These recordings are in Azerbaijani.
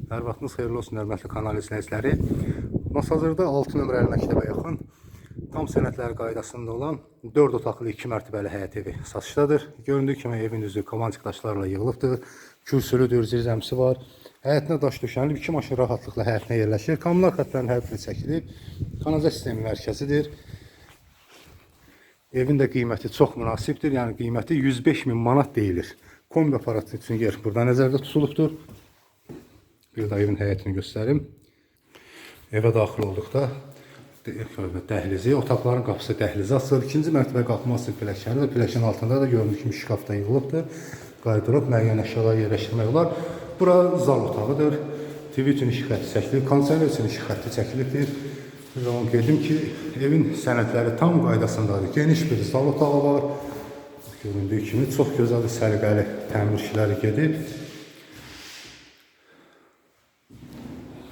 Hər vaxtınız xeyirli olsun, hörmətli kanal izləyiciləri. Hazırda 6 nömrəli məktəbə yaxın, tam sənədləri qaydasında olan 4 otaqlı 2 mərtəbəli həyət evi satışdadır. Göründüyü kimi evin üzü kovantik daşlarla yığılıbdır. Kürsülüdür, zirzəmisi var. Həyətinə daş döşənilib, 2 maşın rahatlıqla həyətinə yerləşir. Kommunal xətlərin hər biri çəkilib. Kanalizasiya sistemi mərkəzidir. Evin də qiyməti çox münasibdir. Yəni qiyməti 105.000 manat deyilir. Kombi aparatı üçün yer burada nəzərdə tutulubdur. Bir də evin həyətini göstərim. Evə daxil olduqda dəhlizi, otaqların qapısı dəhlizi açılır. İkinci mərtəbə qalxması pilləkənidir. Pilləkənin altında da göründüyü kimi şkafda yığılıbdır. Qaydırıb müəyyən əşyaları yerləşdirmək olar. Bura zal otağıdır. TV üçün işıq xətti çəkilib, kondisioner üçün işıq xətti çəkilibdir. Bir zaman qedim ki, evin sənədləri tam qaydasındadır. Geniş bir zal otağı var. Göründüyü kimi çox gözəl, səliqəli təmir işləri gedib.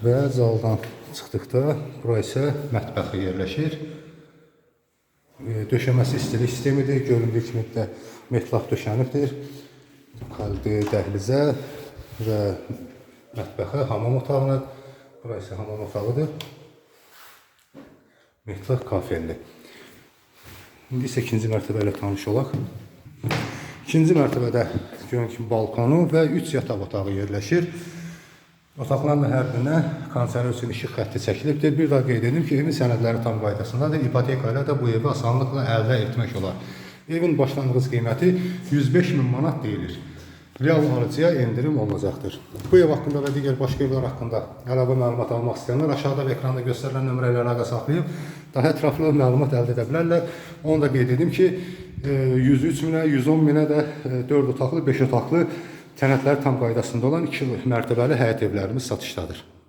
Və zaldan çıxdıqda bura isə mətbəxi yerləşir. Döşəməsi istilik sistemidir. Göründüyü kimi də metlaq döşənibdir. Dəhlizə və mətbəxə, hamam otağına. Bura isə hamam otağıdır. Metlaq kafelli. İndi isə ikinci mərtəbə ilə tanış olaq. İkinci mərtəbədə görün ki, balkonu və 3 yataq otağı yerləşir. Otaqların hər birinə kondisioner üçün işıq xətti çəkilibdir. Bir daha qeyd edim ki, evin sənədləri tam qaydasındadır. İpoteka ilə də bu evi asanlıqla əldə etmək olar. Evin başlanğıc qiyməti 105.000 manat deyilir. Real alıcıya endirim olunacaqdır. Bu ev haqqında və digər başqa evlər haqqında əlavə məlumat almaq istəyənlər aşağıda və ekranda göstərilən nömrə ilə əlaqə saxlayıb daha ətraflı məlumat əldə edə bilərlər. Onu da qeyd edim ki, 103.000-ə, 110.000-ə də 4 otaqlı, 5 otaqlı sənədləri tam qaydasında olan 2 mərtəbəli həyət evlərimiz satışdadır.